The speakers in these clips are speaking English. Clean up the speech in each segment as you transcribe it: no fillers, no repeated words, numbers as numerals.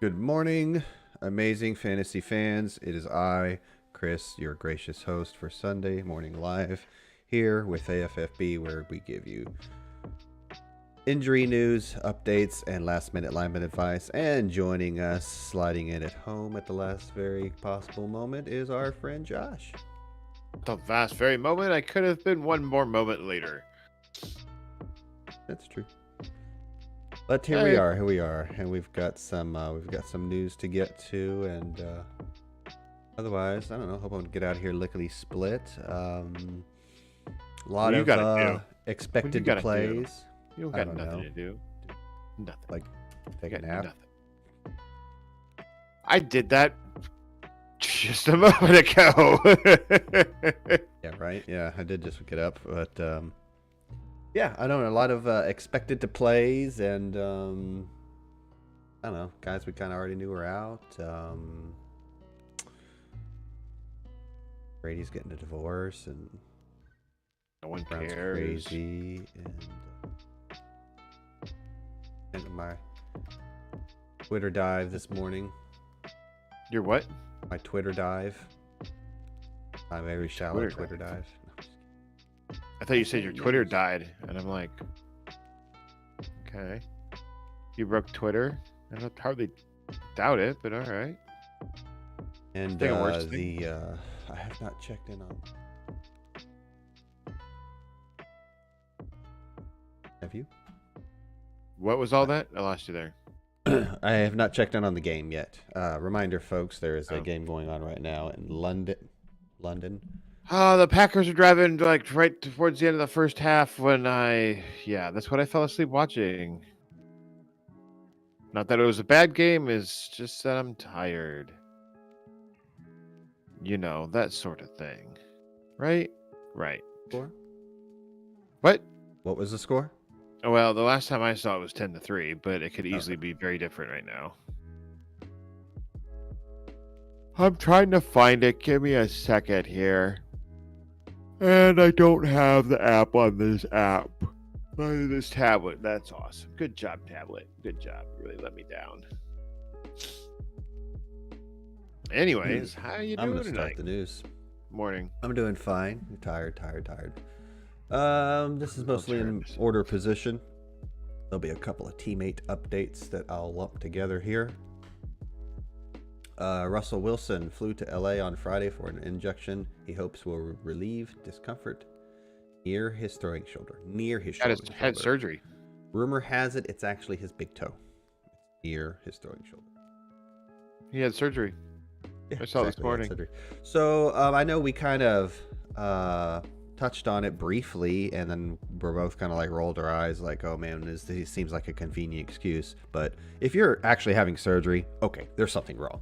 Good morning, amazing fantasy fans. It is I, Chris, your gracious host for Sunday Morning Live, here with AFFB, where we give you injury news, updates, and last-minute lineman advice. And joining us, sliding in at home at the last very possible moment, is our friend Josh. The vast very moment I could have been one more moment later. That's true. But here we are, and we've got some news to get to, and otherwise, I don't know. Hope I don't get out of here lickety split. A lot of expected plays. You don't got nothing to do. Nothing. Like take a nap. Nothing. I did that just a moment ago. Yeah, right. Yeah, I did just get up, but yeah, I don't know. A lot of expected to plays, and I don't know, guys we kind of already knew were out. Brady's getting a divorce, and No one Brown's cares. crazy, and my Twitter dive this morning. Your what? My Twitter dive. My very shallow Twitter dive. I thought you said your Twitter died, and I'm like, okay. You broke Twitter? I don't hardly doubt it, but all right. And I have not checked in on. Have you? What was all that? I lost you there. I have not checked in on the game yet. Reminder, folks, there is a game going on right now in London. The Packers are driving like right towards the end of the first half when that's what I fell asleep watching. Not that it was a bad game, it's just that I'm tired. You know, that sort of thing. Right? Right. Score? What? What was the score? Well, the last time I saw it was 10-3, but it could easily be very different right now. I'm trying to find it. Give me a second here. And I don't have the app on this app. On this tablet. That's awesome. Good job, tablet. Good job. You really let me down. Anyways, how you doing I'm going to start tonight? the news. Morning. I'm doing fine. I'm tired. This is mostly in order position. There'll be a couple of teammate updates that I'll lump together here. Russell Wilson flew to LA on Friday for an injection he hopes will relieve discomfort near his throwing shoulder. Had surgery. Rumor has it it's actually his big toe. It's near his throwing shoulder. He had surgery. Yeah, I saw this morning. So I know we kind of touched on it briefly, and then we're both kind of like rolled our eyes like, oh man, this seems like a convenient excuse. But if you're actually having surgery, okay, there's something wrong.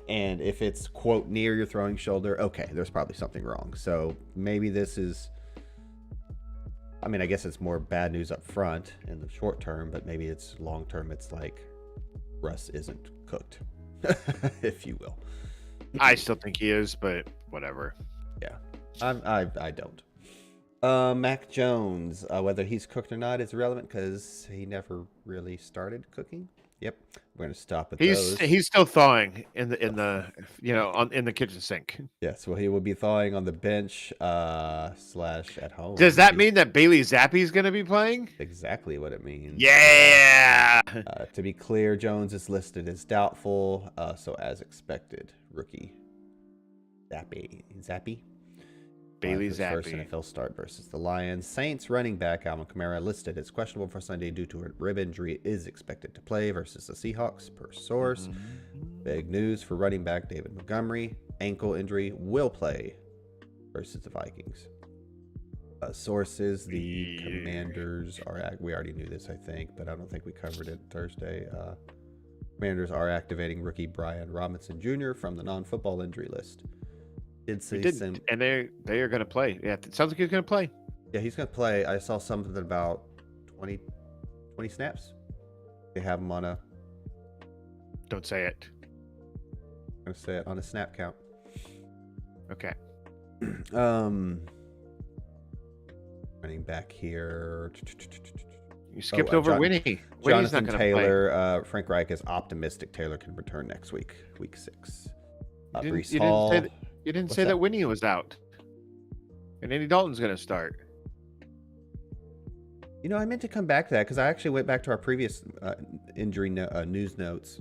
And if it's, quote, near your throwing shoulder, okay, there's probably something wrong. So maybe this is, I mean, I guess it's more bad news up front in the short term, but maybe it's long term. It's like Russ isn't cooked, if you will. I still think he is, but whatever. Yeah. I don't. Mac Jones, whether he's cooked or not is irrelevant because he never really started cooking. Yep, we're gonna stop at those. He's still thawing in the kitchen sink. Yes, well, he will be thawing on the bench / at home. Does that mean that Bailey Zappi's going to be playing? Exactly what it means. Yeah. To be clear, Jones is listed as doubtful, so as expected, rookie Zappy. Bailey Zappi. First NFL start versus the Lions. Saints running back Montgomery listed as questionable for Sunday due to a rib injury, is expected to play versus the Seahawks per source. Big news for running back David Montgomery. Ankle injury, will play versus the Vikings. Sources, the Commanders are, we already knew this I think, but I don't think we covered it Thursday. Commanders are activating rookie Brian Robinson Jr. from the non-football injury list. And they are going to play. Yeah, it sounds like he's going to play. Yeah, he's going to play. I saw something about 20 snaps. They have him on a... Don't say it. I'm going to say it on a snap count. Okay. Running back here. You skipped over Winnie. Winnie's Jonathan not going to play. Taylor, Frank Reich is optimistic Taylor can return next week, week 6. Brees Hall. You didn't say that Winnie was out. And Andy Dalton's going to start. You know, I meant to come back to that because I actually went back to our previous injury news notes.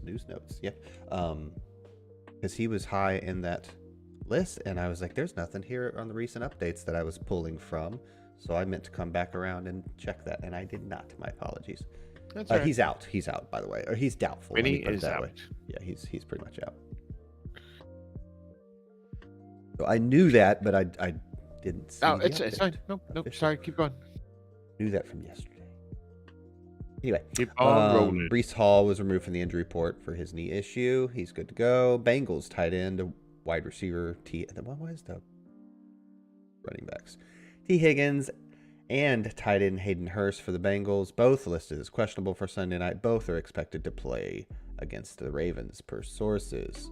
Yeah. Because he was high in that list, and I was like, there's nothing here on the recent updates that I was pulling from. So I meant to come back around and check that, and I did not. My apologies. That's right. He's out. He's out, by the way. Or he's doubtful. Winnie is out. Way. Yeah, he's pretty much out. So I knew that, but I didn't see. Oh, it's fine. Nope. Sorry, keep going. Knew that from yesterday. Anyway, keep on rolling. Brees Hall was removed from the injury report for his knee issue. He's good to go. Bengals tight end, wide receiver what is the running backs? T. Higgins and tight end Hayden Hurst for the Bengals, both listed as questionable for Sunday night. Both are expected to play against the Ravens per sources.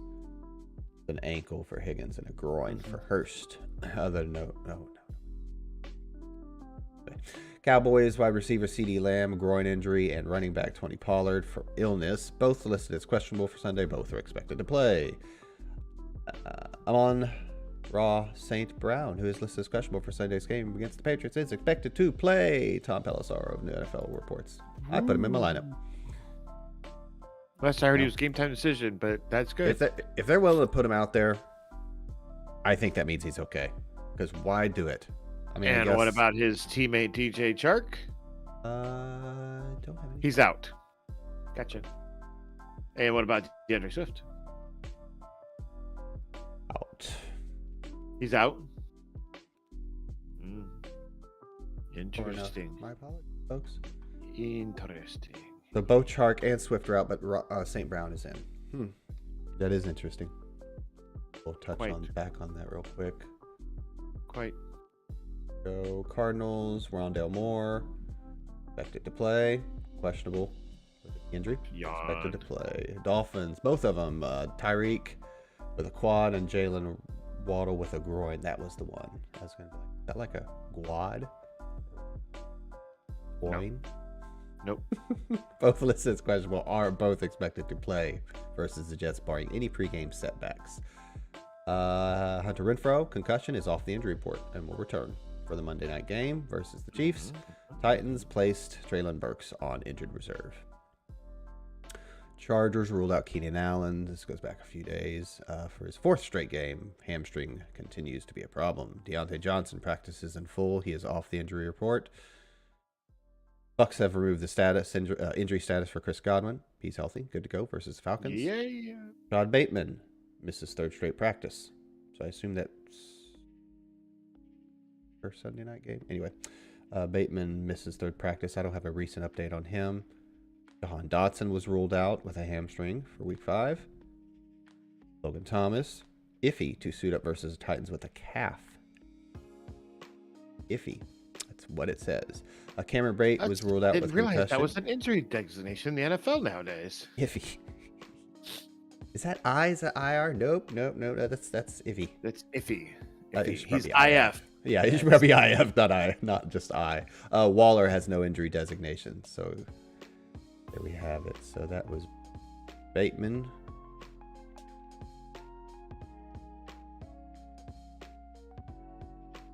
An ankle for Higgins and a groin for Hurst. No. Okay. Cowboys wide receiver CeeDee Lamb, groin injury, and running back Tony Pollard for illness. Both listed as questionable for Sunday. Both are expected to play. Amon-Ra St. Brown, who is listed as questionable for Sunday's game against the Patriots, is expected to play. Tom Pelissaro of the NFL reports. I put him in my lineup. Last I heard he was game time decision, but that's good. If they're willing to put him out there, I think that means he's okay. Because why do it? I mean, and what about his teammate DJ Chark? Don't have any. He's out. Gotcha. And what about DeAndre Swift? Out. He's out. Interesting. My apologies, folks. Interesting. So both Chark and Swift are out, but St. Brown is in. That is interesting. We'll touch back on that real quick. Quite. So Cardinals, Rondale Moore, expected to play. Questionable with injury. Expected to play. Dolphins, both of them. Tyreek with a quad and Jalen Waddle with a groin. That was the one. I was gonna be like, is that like a quad? Groin? Nope. Both listed as questionable are both expected to play versus the Jets, barring any pregame setbacks. Hunter Renfrow, concussion, is off the injury report and will return for the Monday night game versus the Chiefs. Titans placed Treylon Burks on injured reserve. Chargers ruled out Keenan Allen. This goes back a few days for his 4th straight game. Hamstring continues to be a problem. Deontay Johnson practices in full. He is off the injury report. Bucks have removed the injury status for Chris Godwin. He's healthy, good to go versus the Falcons. Yeah. Rashad Bateman misses 3rd straight practice. So I assume that's first Sunday night game. Anyway, Bateman misses 3rd practice. I don't have a recent update on him. Jahan Dotson was ruled out with a hamstring for week 5. Logan Thomas, iffy to suit up versus the Titans with a calf. Iffy. That's what it says. Cameron Brate was ruled out with concussion. That was an injury designation in the NFL nowadays. Iffy. Is that I? Is that IR? Nope. That's iffy. That's iffy. He's IF. Yeah, he should probably IF, not just I. Waller has no injury designation, so there we have it. So that was Bateman.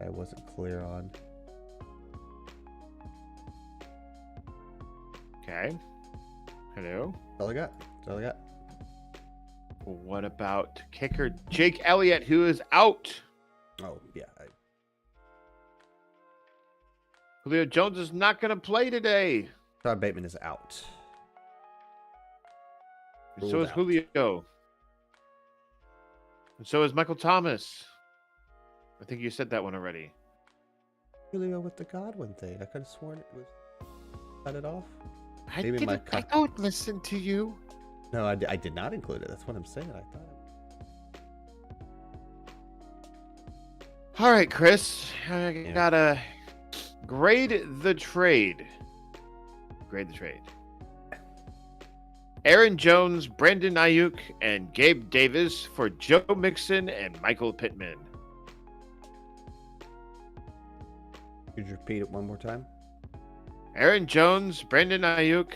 I wasn't clear on. Okay. Hello. That's all I got. What about kicker Jake Elliott, who is out? Oh, yeah. Julio Jones is not going to play today. Todd Bateman is out. So is Julio. And so is Michael Thomas. I think you said that one already. Julio with the Godwin thing. I could have sworn it was cut it off. I don't listen to you. No, I did not include it. That's what I'm saying. I thought. All right, Chris. I gotta grade the trade. Aaron Jones, Brandon Ayuk, and Gabe Davis for Joe Mixon and Michael Pittman. Could you repeat it one more time? Aaron Jones, Brandon Ayuk,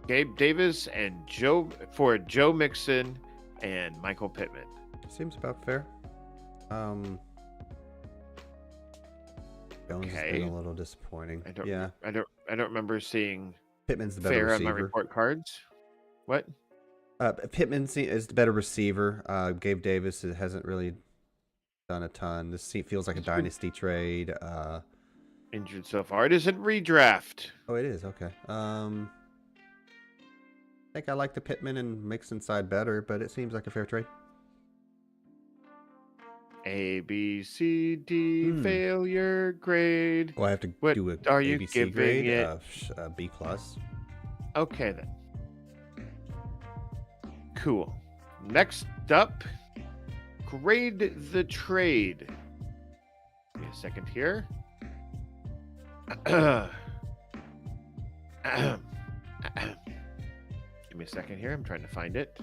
Gabe Davis, and Joe Mixon and Michael Pittman. Seems about fair. Jones has been a little disappointing. I don't remember seeing Pittman's the better fair receiver. on my report cards. What? Pittman is the better receiver. Gabe Davis hasn't really done a ton. This feels like a dynasty trade. Injured so far. It isn't redraft. Oh, it is. Okay. I think I like the Pittman and Mixon side better, but it seems like a fair trade. A, B, C, D, failure grade. Well, I have to do a are you ABC giving grade, it? B plus. Okay, then. Cool. Next up, grade the trade. Give me a second here. Give me a second here. I'm trying to find it.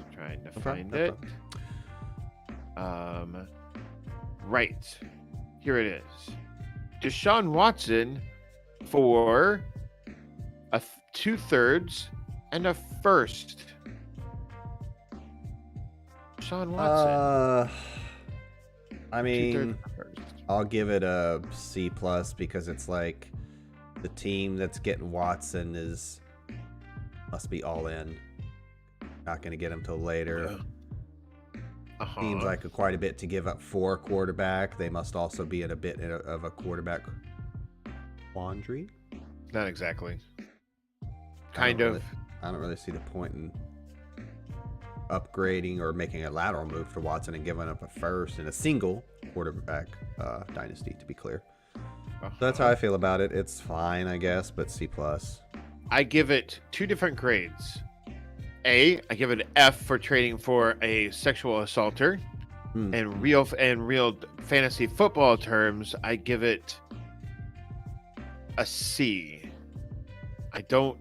Right. Here it is. Desean Watson for a 2/3 and a first. Desean Watson. I mean, I'll give it a C plus because it's like the team that's getting Watson must be all in. Not going to get him till later. Seems like quite a bit to give up for a quarterback. They must also be in a bit of a quarterback quandary. Not exactly. I don't really see the point in upgrading or making a lateral move for Watson and giving up a first in a single quarterback dynasty, to be clear. So that's how I feel about it. It's fine, I guess, but C plus. I give it two different grades. I give it an F for trading for a sexual assaulter. And real fantasy football terms, I give it a C. I don't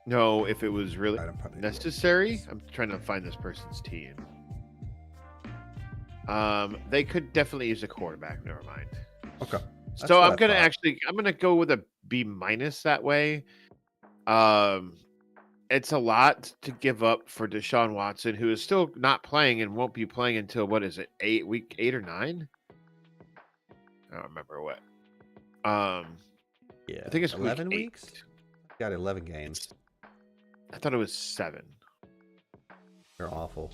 know if it was really necessary. I'm trying to find this person's team. They could definitely use a quarterback. Never mind. Okay. So I'm gonna go with a B minus that way. It's a lot to give up for Desean Watson, who is still not playing and won't be playing until week 8 or 9? I don't remember what. Yeah, I think it's 11 weeks. Got 11 games. I thought it was 7. They're awful.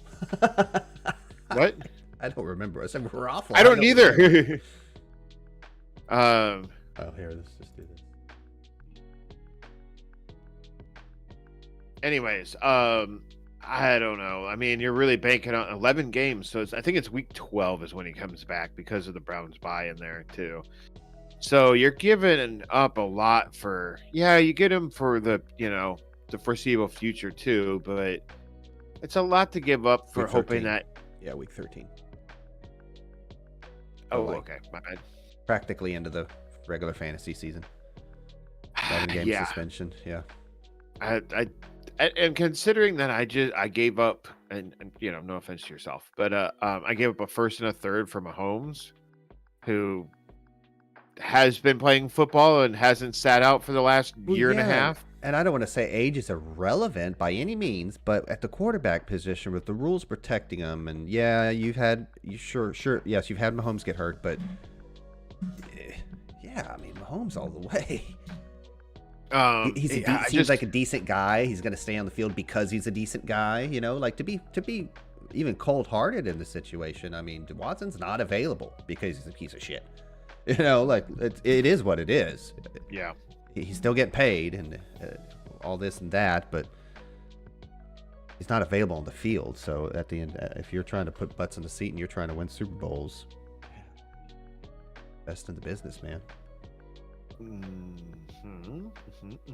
What? I don't remember. I said we're awful. I don't either. Oh, here, let's just do this. Anyways, I don't know. I mean, you're really banking on 11 games, so I think it's week 12 is when he comes back because of the Browns bye in there too. So you're giving up a lot for, you get him for the foreseeable future too, but it's a lot to give up for hoping that. Yeah, week 13. Oh, okay, my bad. Practically into the regular fantasy season. 7-game suspension. Yeah. And considering that I gave up, and no offense to yourself, but I gave up a first and a third for Mahomes, who has been playing football and hasn't sat out for the last year and a half. And I don't want to say age is irrelevant by any means, but at the quarterback position with the rules protecting him, and you've had Mahomes get hurt, but I mean Mahomes all the way. He seems like a decent guy. He's going to stay on the field because he's a decent guy. Like to be even cold-hearted in the situation. I mean, Watson's not available because he's a piece of shit. Like it is what it is. Yeah, he's still getting paid and all this and that, but he's not available on the field. So at the end, if you're trying to put butts in the seat and you're trying to win Super Bowls, best in the business, man.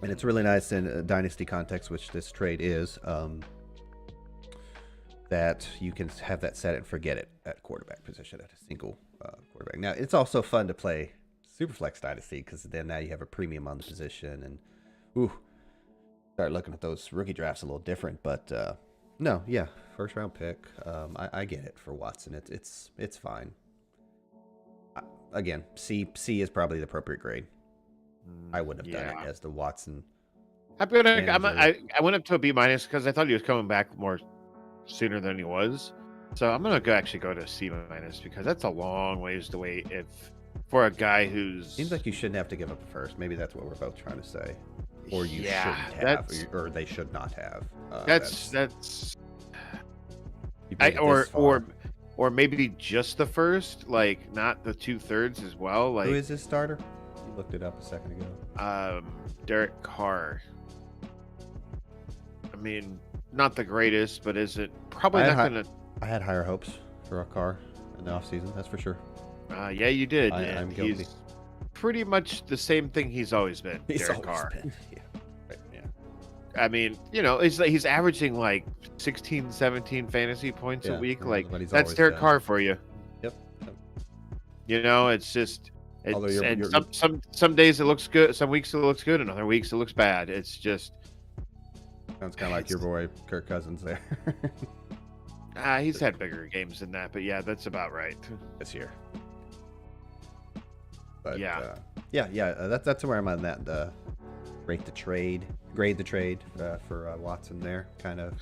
And it's really nice in a dynasty context, which this trade is, that you can have that set it and forget it at quarterback position at a single quarterback. Now, it's also fun to play Superflex Dynasty because then now you have a premium on the position and start looking at those rookie drafts a little different. But first round pick. I get it for Watson. It's fine. Again, C is probably the appropriate grade. I wouldn't have done it as the Watson manager. I went up to a B minus because I thought he was coming back more sooner than he was. So I'm gonna actually go to C minus because that's a long ways to wait if for a guy who's Seems like you shouldn't have to give up a first. Maybe that's what we're both trying to say. Or you yeah, shouldn't have, or they should not have. that's you made it this far. or maybe just the first, like not the 2/3 as well. Like who is his starter? You looked it up a second ago. Derek Carr. I mean, not the greatest, but is it probably not gonna? I had higher hopes for a car in the offseason, that's for sure. Yeah, you did. I'm guilty. He's pretty much the same thing he's always been. Derek Carr. Yeah. Right, yeah. I mean, he's averaging like 16, 17 fantasy points a week. Like that's Derek Carr for you. Yep. It's just Although some days it looks good, some weeks it looks good, and other weeks it looks bad. It's just sounds kind of like your boy Kirk Cousins there. He's had bigger games than that, but yeah, that's about right. This year. But yeah, that's where I'm on that. Grade the trade for Watson there. Kind of,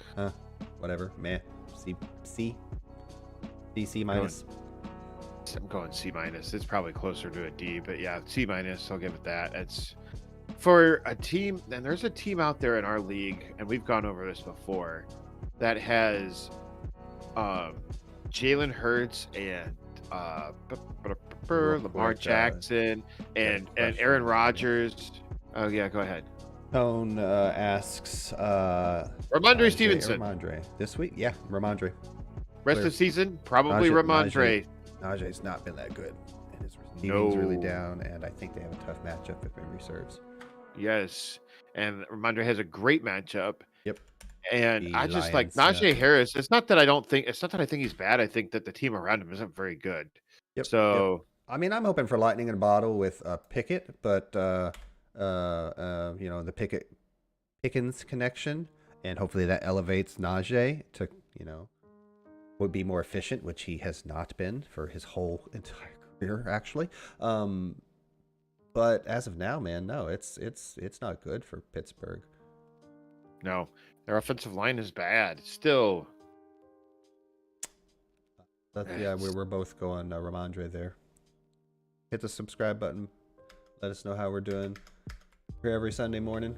whatever. Meh. C minus. I'm going C minus. It's probably closer to a D, but yeah, C minus. I'll give it that. It's for a team, and there's a team out there in our league, and we've gone over this before, that has Jalen Hurts and Lamar Jackson and Aaron Rodgers. Oh yeah, go ahead. Tone asks Ramondre Stevenson. Ramondre this week? Yeah, Ramondre. Rest of the season, probably Ramondre. Najee not been that good, and his receiving's really down, and I think they have a tough matchup if memory serves. Yes, and Ramondre has a great matchup. Yep. And I just like Najee Harris. It's not that I think he's bad. I think that the team around him isn't very good. Yep. So yep. I mean, I'm hoping for lightning in a bottle with Pickett, but the Pickens connection, and hopefully that elevates Najee to would be more efficient, which he has not been for his whole entire career, actually. But as of now, man, no, it's not good for Pittsburgh. No, their offensive line is bad still. We're both going Ramondre there. Hit the subscribe button. Let us know how we're doing. Here every Sunday morning.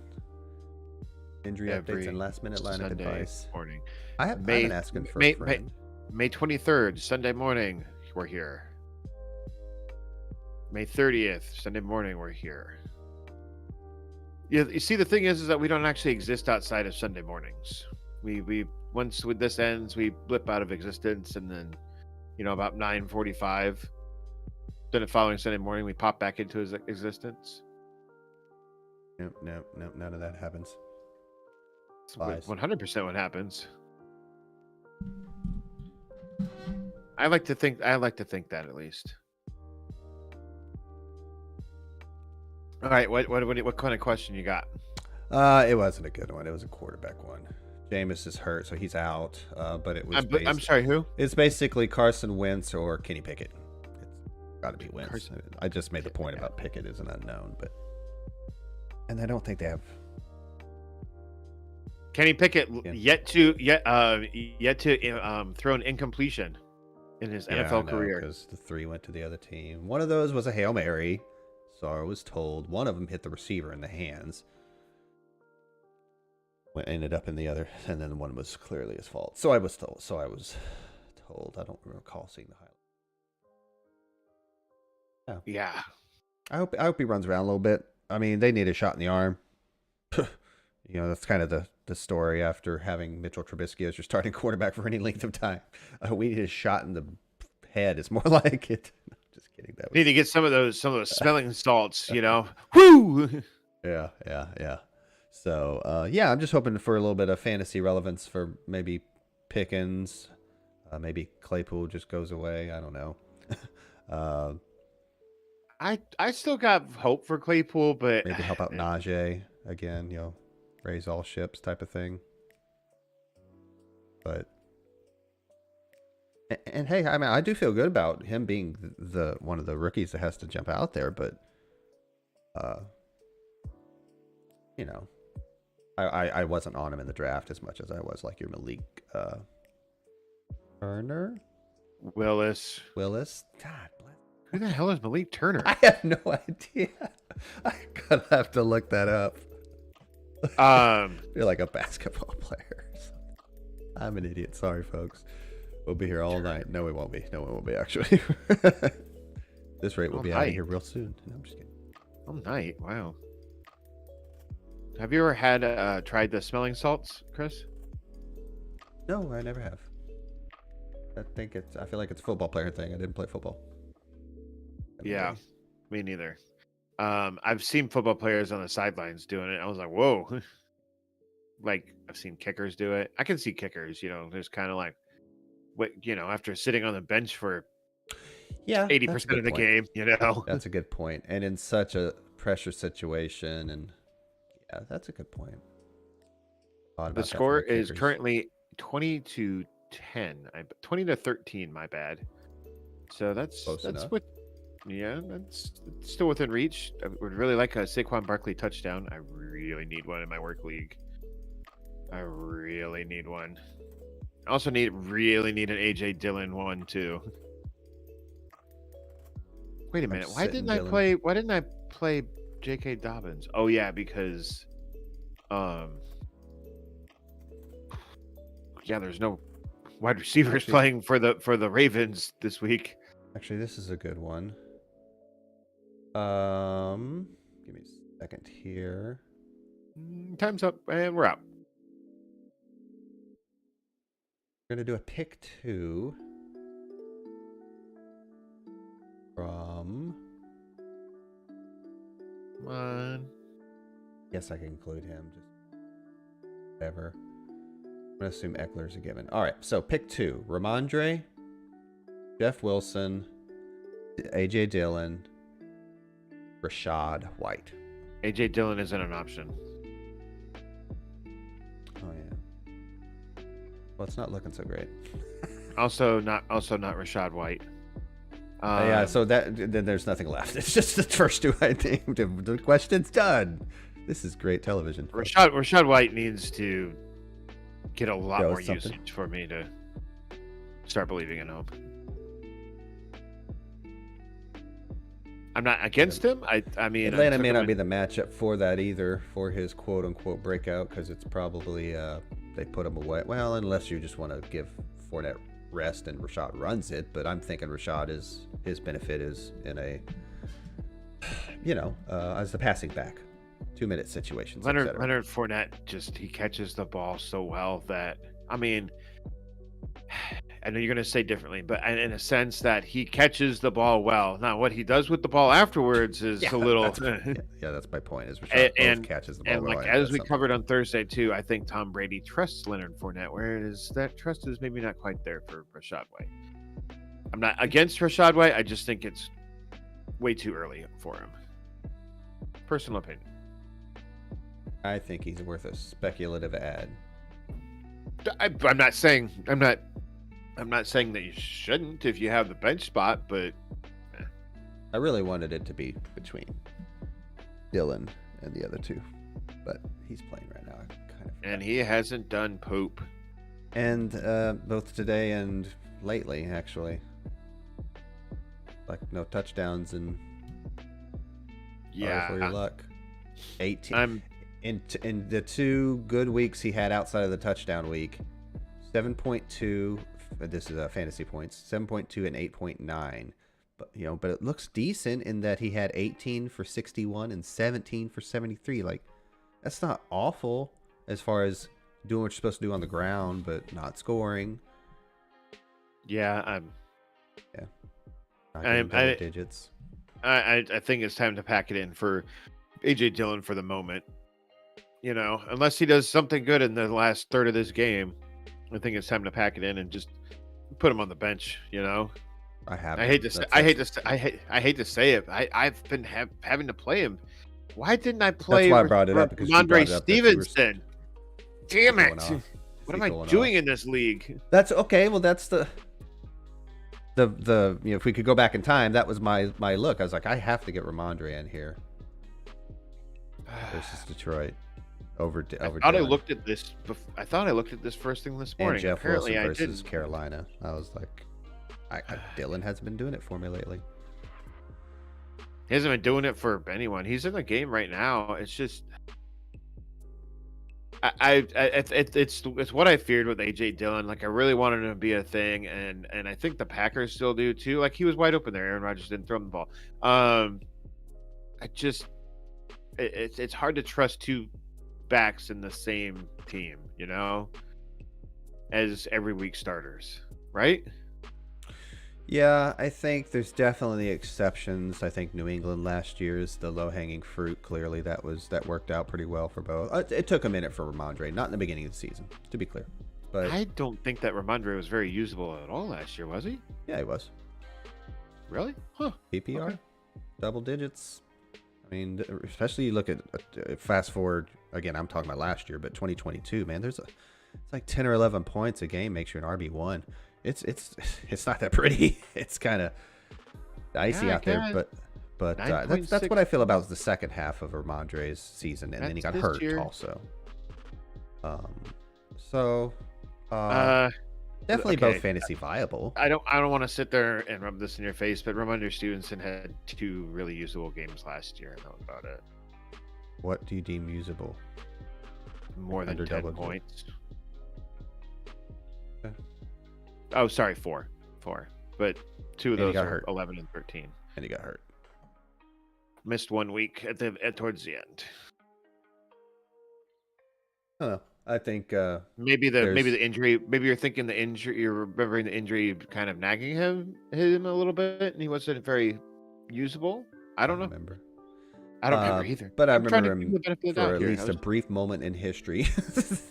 Injury updates and last minute lineup advice. Morning. I've been asking for a friend. May 23rd, Sunday morning, we're here. May 30th, Sunday morning, we're here. Yeah, you see, the thing is that we don't actually exist outside of Sunday mornings. We once this ends, we blip out of existence, and then, about 9:45, then the following Sunday morning, we pop back into existence. No, none of that happens. It's 100% what happens. I like to think that at least. All right, what kind of question you got? It wasn't a good one. It was a quarterback one. Jameis is hurt, so he's out. But it was. I'm sorry, who? It's basically Carson Wentz or Kenny Pickett. It's got to be Wentz. Carson. I just made the point about Pickett is an unknown, and I don't think they have. Kenny Pickett yet to throw an incompletion in his NFL career, because the 3 went to the other team. One of those was a Hail Mary, so I was told. One of them hit the receiver in the hands. Ended up in the other, and then one was clearly his fault. So I was told. I don't recall seeing the highlight. Yeah. I hope he runs around a little bit. I mean, they need a shot in the arm. That's kind of the story after having Mitchell Trubisky as your starting quarterback for any length of time. We need a shot in the head. It's more like it. No, just kidding. Need to get some of those smelling salts. Woo. Yeah. So I'm just hoping for a little bit of fantasy relevance for maybe Pickens. Maybe Claypool just goes away. I don't know. I still got hope for Claypool, but maybe help out Najee again. Raise all ships type of thing. But and hey, I mean, I do feel good about him being the one of the rookies that has to jump out there, but I wasn't on him in the draft as much as I was like your Malik Turner? Willis. God bless. Who the hell is Malik Turner? I have no idea. I'm gonna have to look that up. Feel like a basketball player. I'm an idiot. Sorry, folks. We'll be here all night. No, we won't be. No, we won't be actually. This rate will be out of here real soon. No, I'm just kidding. All night. Wow. Have you ever had tried the smelling salts, Chris? No, I never have. I feel like it's a football player thing. I didn't play football. Yeah, me neither. I've seen football players on the sidelines doing it. I was like, whoa. Like, I've seen kickers do it. I can see kickers, there's kind of like, after sitting on the bench for 80% of the game, That's a good point. And in such a pressure situation, and yeah, that's a good point. The score is currently 20-10. 20-13, my bad. So that's what. Yeah, that's still within reach. I would really like a Saquon Barkley touchdown. I really need one in my work league. I really need one. I also really need an AJ Dillon one too. Wait a minute. Why didn't I play J.K. Dobbins? Oh yeah, because there's no wide receivers playing for the Ravens this week. Actually, this is a good one. Give me a second here. Time's up and we're out. We're gonna do a pick 2 from. Come on. Yes, I can include him. Just whatever. I'm gonna assume Eckler's a given. All right, so pick 2: Ramondre, Jeff Wilson, AJ Dillon, Rashad White. AJ Dillon isn't an option. Oh yeah. Well, it's not looking so great. Also not Rashad White. Yeah, so then there's nothing left. It's just the first 2 I named. The question's done. This is great television. Rashad White needs to get a lot more something. usage for me to start believing in hope. I'm not against him. I mean, Atlanta may not be the matchup for that either, for his quote unquote breakout, because it's probably they put him away. Well, unless you just want to give Fournette rest and Rashad runs it, but I'm thinking Rashad his benefit is in a as the passing back, 2-minute situations. Leonard Fournette he catches the ball so well that I know you're going to say differently, but in a sense that he catches the ball well. Now, what he does with the ball afterwards is a little. That's my point. Is Rashad catches the ball well. And as we covered on Thursday too, I think Tom Brady trusts Leonard Fournette, whereas that trust is maybe not quite there for Rashad White. I'm not against Rashad White. I just think it's way too early for him. Personal opinion. I think he's worth a speculative ad. I'm not saying that you shouldn't if you have the bench spot, but I really wanted it to be between Dillon and the other 2, but he's playing right now. And he hasn't done poop. And both today and lately, actually, like no touchdowns and for your luck. 18. In the 2 good weeks he had outside of the touchdown week, 7.2. This is fantasy points, 7.2 and 8.9. But it looks decent in that he had 18 for 61 and 17 for 73. Like, that's not awful as far as doing what you're supposed to do on the ground, but not scoring. Yeah, not double digits. I think it's time to pack it in for AJ Dillon for the moment. Unless he does something good in the last third of this game, I think it's time to pack it in and just put him on the bench. I hate to say it. I've been having to play him. Why didn't I play? That's why I brought it up, because Andre Stevenson. Damn it! What am I doing in this league? That's okay. Well, that's the if we could go back in time, that was my look. I was like, I have to get Ramondre in here versus Detroit. over I Dillon. looked at this. I thought I looked at this first thing this morning. And Jeff Apparently, Wilson I versus didn't. Carolina. I was like, Dillon hasn't been doing it for me lately. He hasn't been doing it for anyone. He's in the game right now. It's just, it's what I feared with AJ Dillon. Like, I really wanted him to be a thing, and I think the Packers still do too. Like, he was wide open there. Aaron Rodgers didn't throw him the ball. It's hard to trust two backs in the same team, as every week starters, right? Yeah, I think there's definitely exceptions. I think New England last year is the low-hanging fruit. Clearly, that worked out pretty well for both. It took a minute for Ramondre, not in the beginning of the season, to be clear. But I don't think that Ramondre was very usable at all last year, was he? Yeah, he was. Really? Huh. PPR, Okay. Double digits. I mean, especially you look at fast forward again. I'm talking about last year, but 2022, man, it's like 10 or 11 points a game makes you an RB1. It's not that pretty. It's kind of dicey out there, but that's what I feel about the second half of Ramondre's season, and then he got hurt also. Definitely both fantasy viable. I don't want to sit there and rub this in your face, but Ramondre Stevenson had 2 really usable games last year, and that was about it. What do you deem usable? More than 10 points. Okay. Oh, sorry, 4. But 2 of those are 11 and 13. And he got hurt. Missed 1 week towards the end. I don't know. I think maybe the injury. Maybe you're thinking the injury. You're remembering the injury kind of nagging him a little bit, and he wasn't very usable. I don't know. Remember. I don't remember either. But I remember him for at least a brief moment in history.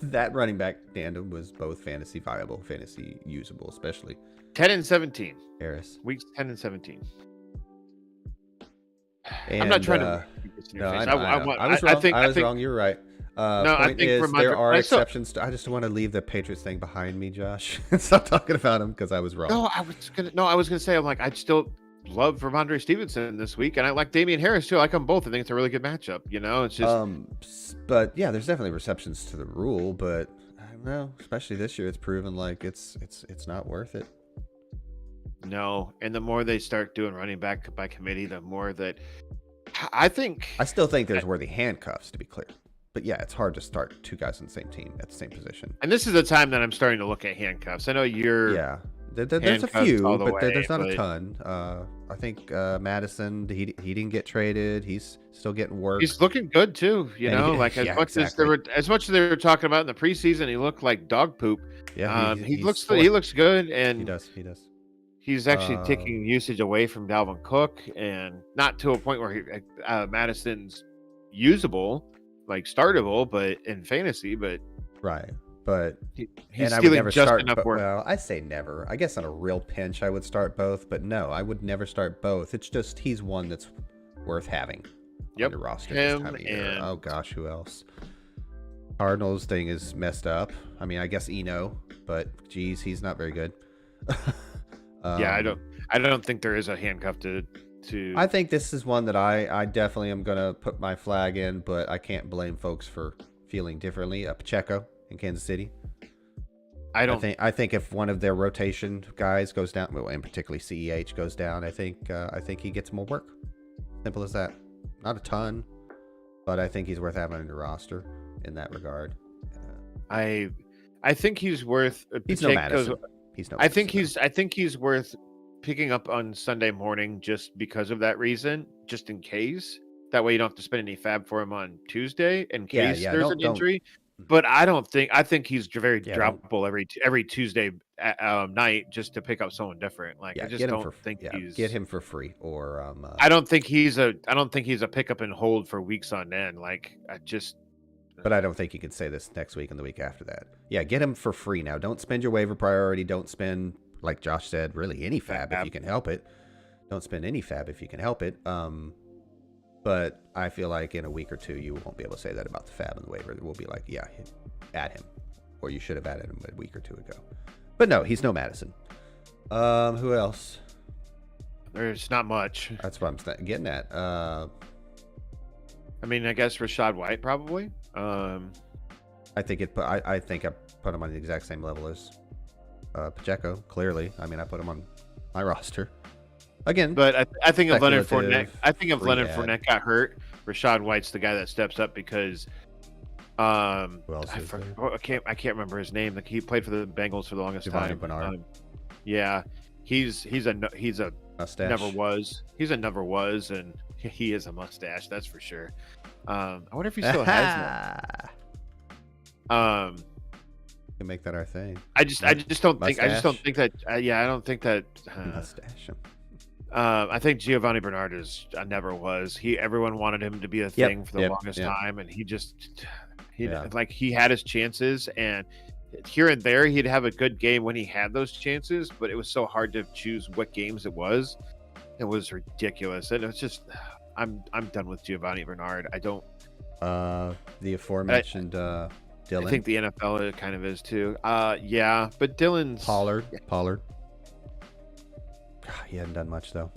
That running back tandem was both fantasy viable, fantasy usable, especially 10 and 17. Harris. Weeks 10 and 17. And, I'm not trying to. No, I was wrong. I was wrong. You're right. I think there are exceptions. I just want to leave the Patriots thing behind me, Josh. Stop talking about him because I was wrong. I was gonna say I'm like I'd still love Ramondre Stevenson this week, and I like Damian Harris too. I like them both. I think it's a really good matchup. It's just. But yeah, there's definitely exceptions to the rule, but I don't know. Especially this year, it's proven like it's not worth it. No, and the more they start doing running back by committee, the more that I still think there's worthy handcuffs, to be clear. But yeah, it's hard to start 2 guys on the same team at the same position. And this is the time that I'm starting to look at handcuffs. I know you're. Yeah, there's a few, but there's not a ton. I think Madison, he didn't get traded. He's still getting work. He's looking good too. As much as they were talking about in the preseason, he looked like dog poop. Yeah, he looks good, and he does. He's actually taking usage away from Dalvin Cook, and not to a point where Madison's usable, like startable, but in fantasy, but right. But he's stealing just enough work. Well, I say never. I guess on a real pinch, I would start both, but no, I would never start both. It's just he's one that's worth having on your roster this time of year. Oh gosh, who else? Cardinals thing is messed up. I mean, I guess Eno, but geez, he's not very good. I don't think there is a handcuff to. I think this is one that I definitely am gonna put my flag in, but I can't blame folks for feeling differently. Pacheco in Kansas City. I think if one of their rotation guys goes down, well, and particularly CEH goes down, I think he gets more work. Simple as that. Not a ton, but I think he's worth having on your roster in that regard. I think he's worth. He's no Madison. I think he's worth picking up on Sunday morning just because of that reason, just in case. That way you don't have to spend any fab for him on Tuesday in case there's an injury. But I think he's very droppable every Tuesday night just to pick up someone different. Like I just don't think get him for free or I don't think he's a pick up and hold for weeks on end. But I don't think you could say this next week and the week after that. Yeah, get him for free now. Don't spend your waiver priority. Don't spend, like Josh said, really any fab if you can help it. Don't spend any fab if you can help it. But I feel like in a week or two, you won't be able to say that about the fab and the waiver. We'll be like, yeah, add him. Or you should have added him a week or two ago. But no, he's no Madison. Who else? There's not much. That's what I'm getting at. I mean, I guess Rachaad White probably. I think I think I put him on the exact same level as Pacheco. Clearly, I mean, I put him on my roster again. But I think if Leonard speculative, Fournette, I think if free Leonard ad. Fournette got hurt, Rashaad White's the guy that steps up because Who else I is there? can't remember his name. Like he played for the Bengals for the longest Giovanni time. Bernard. Yeah, he's a Mustache. never was. He's a never was, and he is a mustache. That's for sure. I wonder if he still has one. Can make that our thing. I just don't think Mustache? that. I don't think that. Mustache. I think Giovanni Bernard is a never was. Everyone wanted him to be a thing for the longest time, and he had his chances, and here and there he'd have a good game when he had those chances, but it was so hard to choose what games it was. It was ridiculous, and it's just I'm done with Giovanni Bernard. I don't. The aforementioned Dylan. I think the NFL kind of is too. Yeah, but Dylan's Pollard. God, he hadn't done much though.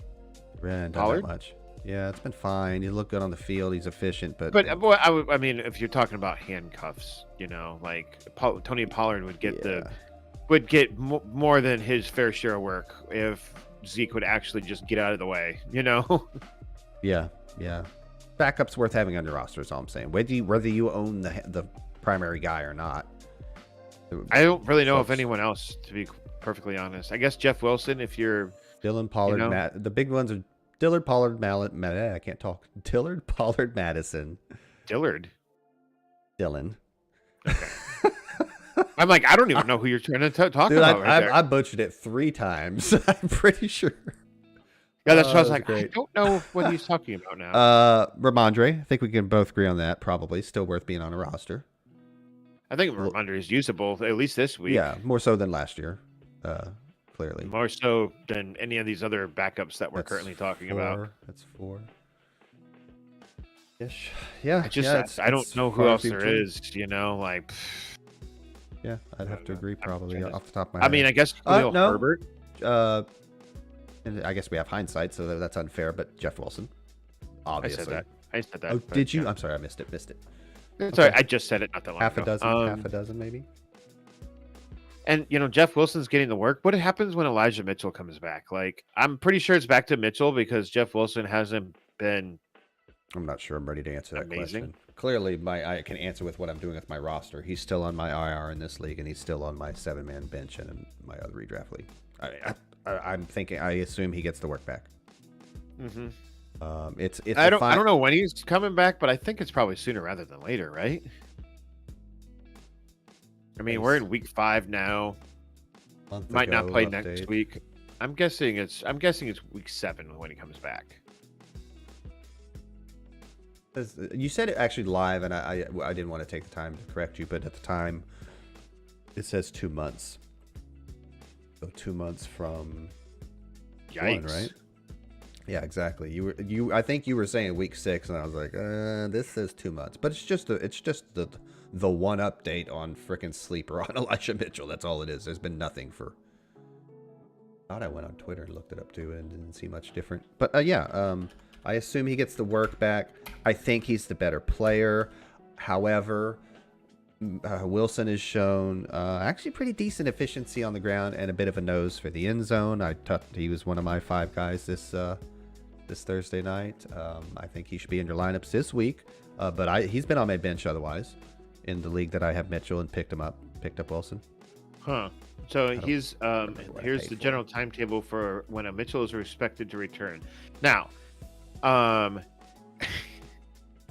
Really hadn't done that much. Yeah, it's been fine. He looked good on the field. He's efficient, but I mean, if you're talking about handcuffs, like Tony Pollard would get more than his fair share of work if Zeke would actually just get out of the way. Yeah. Backup's worth having on your roster is all I'm saying. Whether you own the primary guy or not. I don't really know of anyone else, to be perfectly honest. I guess Jeff Wilson, if you're Dylan Pollard, the big ones are Dillard, Pollard, I can't talk. Dillard, Pollard, Madison. Dylan. Okay. I'm like, I don't even know who you're trying to talk about. I butchered it 3 times. I'm pretty sure. Yeah, that's what I was like. Great. I don't know what he's talking about now. Ramondre, I think we can both agree on that. Probably still worth being on a roster. I think Ramondre is usable, at least this week. Yeah, more so than last year. Clearly. More so than any of these other backups that we're currently talking about. That's 4. Ish. Yeah. I don't know who else there is, like. Yeah, I'd have to agree probably off the top of my head. I mean, I guess Herbert. And I guess we have hindsight, so that's unfair, but Jeff Wilson. Obviously. I said that. Oh, did you? I'm sorry, I missed it. It's all right. I just said it not that long ago. Half a dozen maybe. And, Jeff Wilson's getting the work. What happens when Elijah Mitchell comes back? Like, I'm pretty sure it's back to Mitchell because Jeff Wilson hasn't been. I'm not sure I'm ready to answer that question. Clearly, I can answer with what I'm doing with my roster. He's still on my IR in this league, and he's still on my 7-man bench and in my other redraft league. I'm thinking. I assume he gets the work back. Mm-hmm. I don't know when he's coming back, but I think it's probably sooner rather than later, right? I mean, we're in week 5 now. Might not play next week. I'm guessing it's week 7 when he comes back. You said it actually live, and I didn't want to take the time to correct you, but at the time, it says 2 months. So 2 months from. Yikes! 1, right? Yeah, exactly. I think you were saying week 6, and I was like, this says 2 months, but it's just the one update on frickin' sleeper on Elijah Mitchell. That's all it is. There's been nothing for. I thought I went on Twitter and looked it up too, and didn't see much different. But I assume he gets the work back. I think he's the better player. However, Wilson has shown actually pretty decent efficiency on the ground and a bit of a nose for the end zone. He was one of my 5 guys this Thursday night. I think he should be in your lineups this week. But he's been on my bench otherwise in the league that I have Mitchell and picked up Wilson. Huh. So here's the general timetable for when a Mitchell is expected to return. Now,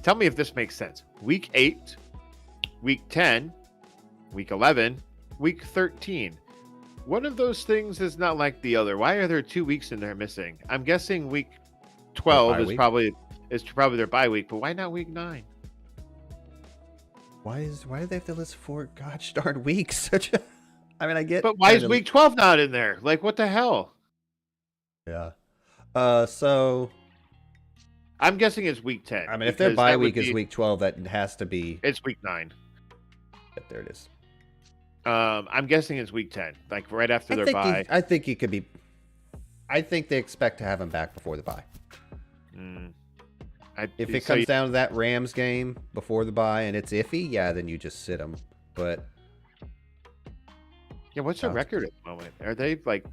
tell me if this makes sense. Week 8, week 10, week 11, week 13. One of those things is not like the other. Why are there 2 weeks in there missing? I'm guessing week 12 is probably their bye week, but why not week 9? Why do they have to list 4 gosh darn weeks? I mean, I get. But why is week 12 not in there? Like, what the hell? Yeah. So. I'm guessing it's week 10. I mean, if their bye week is week 12, that has to be. It's week 9. Yep, there it is. I'm guessing it's week 10, like right after their bye. I think he could be. I think they expect to have him back before the bye. If it comes down to that Rams game before the bye and it's iffy, yeah, then you just sit them. But yeah, what's their record at the moment? Are they like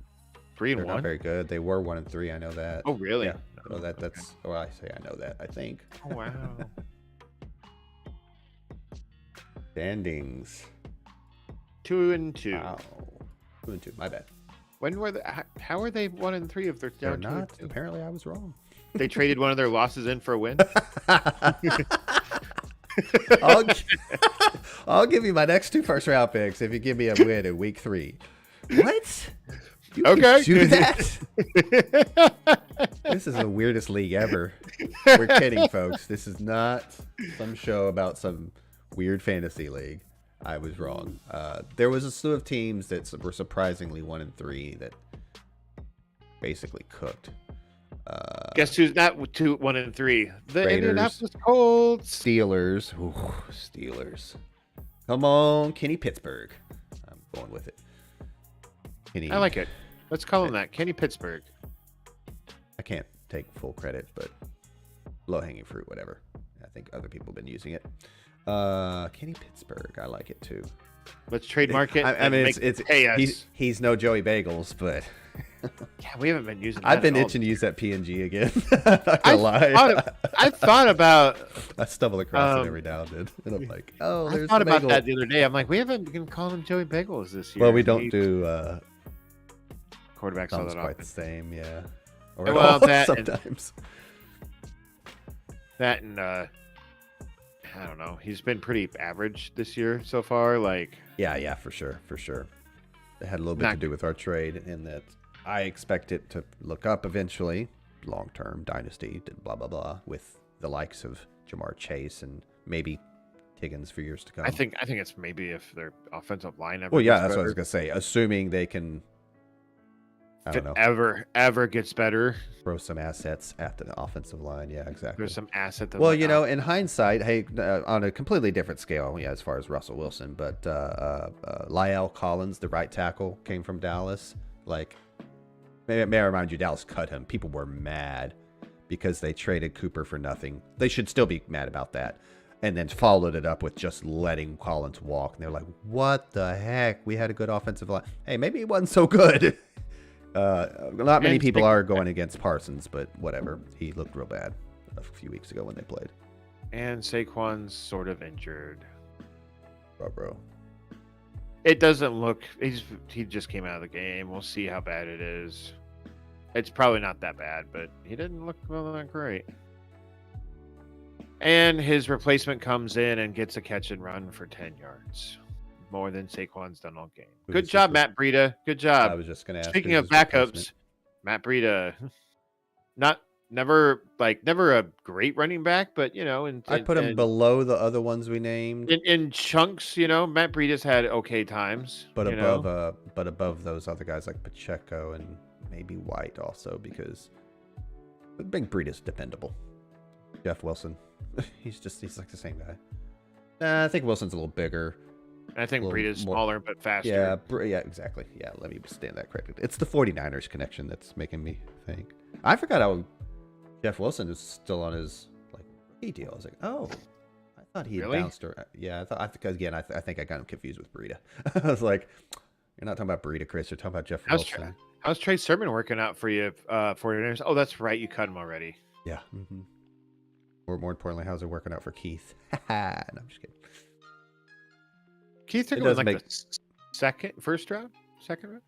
3-1? They're not very good. They were 1-3. I know that. Oh, really? Yeah. Oh, that's. Oh, I say I know that. I think. Oh, wow. Standings. 2-2. Wow. 2-2. My bad. When were they? How are they 1-3 if they're down? They're not. Apparently, I was wrong. They traded one of their losses in for a win. I'll give you my next 2 first-round picks if you give me a win in week 3. What? You okay. do that? This is the weirdest league ever. We're kidding, folks. This is not some show about some weird fantasy league. I was wrong. There was a slew of teams that were surprisingly 1-3 that basically cooked. Guess who's not 1-3? The Raiders, Indianapolis Colts. Steelers. Ooh, Steelers. Come on, Kenny Pittsburgh. I'm going with it. Kenny. I like it. Let's call him that. Kenny Pittsburgh. I can't take full credit, but low-hanging fruit, whatever. I think other people have been using it. Kenny Pittsburgh. I like it too. Let's trademark it. I mean, he's no Joey Bagels, but yeah, we haven't been using that. I've been itching to use that PNG again. Not gonna lie. I thought about. I stumble across it every now and then, and I'm like, oh, there's I thought the about bagel. that the other day. I'm like, we haven't been calling him Joey Bagels this year. Well, we don't do quarterbacks all sounds that quite often. the same, yeah. Or Well, that sometimes. That and I don't know. He's been pretty average this year so far. Like, Yeah, for sure. It had a little bit to do with our trade in that I expect it to look up eventually, long-term dynasty, blah, blah, blah, with the likes of Jamar Chase and maybe Higgins for years to come. I think it's maybe if their offensive line ever. Well, yeah, gets that's better. what I was gonna say. Assuming they can, I don't know, ever gets better. throw some assets at the offensive line. Yeah, exactly. There's some asset. Well, you know, in hindsight, hey, on a completely different scale, yeah, as far as Russell Wilson, but Lyle Collins, the right tackle, came from Dallas. Like, may I remind you, Dallas cut him. People were mad because they traded Cooper for nothing. They should still be mad about that. And then followed it up with just letting Collins walk. And they're like, what the heck? We had a good offensive line. Hey, maybe it wasn't so good. Not many people are going against Parsons, but whatever. He looked real bad a few weeks ago when they played. And Saquon's sort of injured. Bro. It doesn't look. He just came out of the game. We'll see how bad it is. It's probably not that bad, but he didn't look well that great. And his replacement comes in and gets a catch and run for 10 yards. More than Saquon's done all game. Good job, Matt Breida. Good job. I was just going to ask. Speaking of backups, Matt Breida, never a great running back, but, you know. I'd put him below the other ones we named. In chunks, you know, Matt Breida's had okay times. But above those other guys like Pacheco and maybe White also, because I think Breida's dependable. Jeff Wilson. He's like the same guy. I think Wilson's a little bigger. I think Breida's smaller but faster. Yeah, exactly. Yeah, let me stand that corrected. It's the 49ers connection that's making me think. I forgot how Jeff Wilson is still on his rookie deal. I was like, oh, I thought he had bounced. Yeah, I think I got him confused with Breida. I was like, you're not talking about Breida, Chris. You're talking about Jeff Wilson. How's Trey Sermon working out for you? 49ers? Oh, that's right. You cut him already. Yeah. Mm-hmm. Or more importantly, how's it working out for Keith? No, I'm just kidding. Keith took him like the first round? Second round?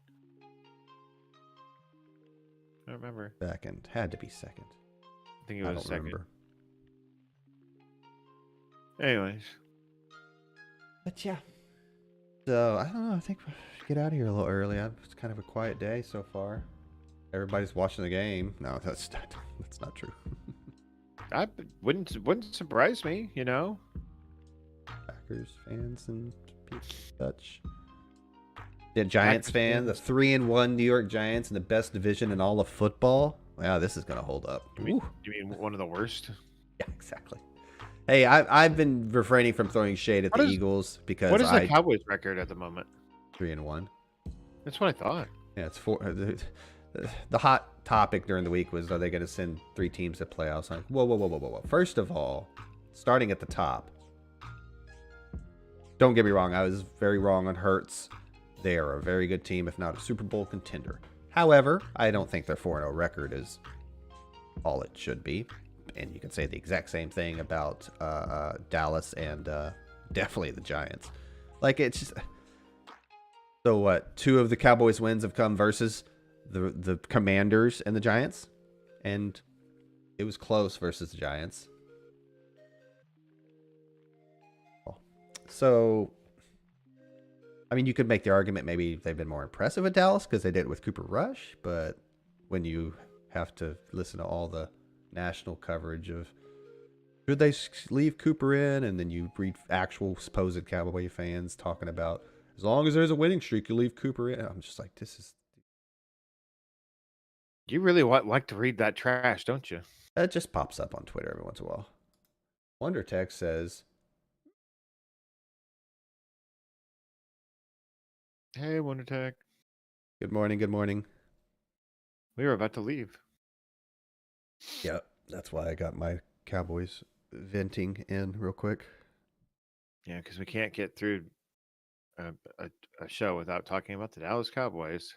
I don't remember. Second. Had to be second. I think it was second. Remember. Anyways. But yeah. So, I don't know. I think we should get out of here a little early. It's kind of a quiet day so far. Everybody's watching the game. No, that's not true. I wouldn't surprise me, you know. Packers fans and such. Yeah, Giants fan, the 3-1 New York Giants in the best division in all of football. Wow, this is gonna hold up. You mean one of the worst? Yeah, exactly. Hey, I've been refraining from throwing shade at the Eagles because what is the Cowboys record at the moment? 3-1. That's what I thought. Yeah, it's the hot topic during the week was, are they going to send 3 teams to playoffs? Like, whoa, whoa, whoa, whoa, whoa, whoa. First of all, starting at the top, don't get me wrong, I was very wrong on Hurts. They are a very good team, if not a Super Bowl contender. However, I don't think their 4-0 record is all it should be. And you can say the exact same thing about Dallas and definitely the Giants. Like, it's just... So what? 2 of the Cowboys' wins have come versus the Commanders and the Giants, and it was close versus the Giants. So, I mean, you could make the argument maybe they've been more impressive with Dallas because they did it with Cooper Rush, but when you have to listen to all the national coverage of should they leave Cooper in, and then you read actual supposed Cowboy fans talking about as long as there's a winning streak, you leave Cooper in. I'm just like, this is... You really like to read that trash, don't you? It just pops up on Twitter every once in a while. WonderTech says, Hey, WonderTech. good morning, good morning. We were about to leave. Yep, that's why I got my Cowboys venting in real quick. Yeah, because we can't get through a show without talking about the Dallas Cowboys.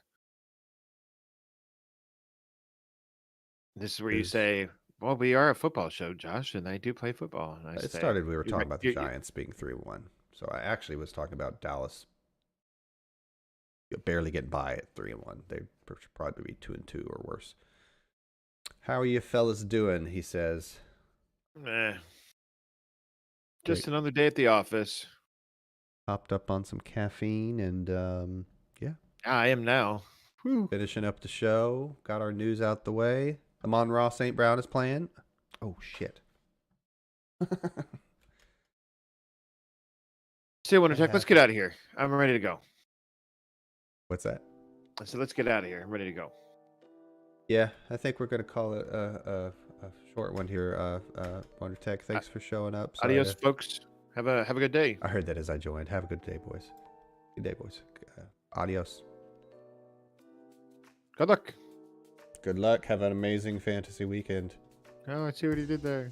This is where you say, well, we are a football show, Josh, and I do play football. And It started, we were talking about the Giants being 3-1. So I actually was talking about Dallas barely getting by at 3-1. They should probably be 2-2 or worse. How are you fellas doing? He says. Just another day at the office. Hopped up on some caffeine and yeah. I am now. Whew. Finishing up the show. Got our news out the way. Amon-Ra St. Brown is playing. Oh, shit. Say, WonderTech, let's get out of here. I'm ready to go. What's that? I said, let's get out of here. I'm ready to go. Yeah, I think we're going to call it a short one here. WonderTech, thanks for showing up. Sorry Adios, folks. Have a good day. I heard that as I joined. Have a good day, boys. Good day, boys. Adios. Good luck. Good luck. Have an amazing fantasy weekend. Oh, I see what he did there.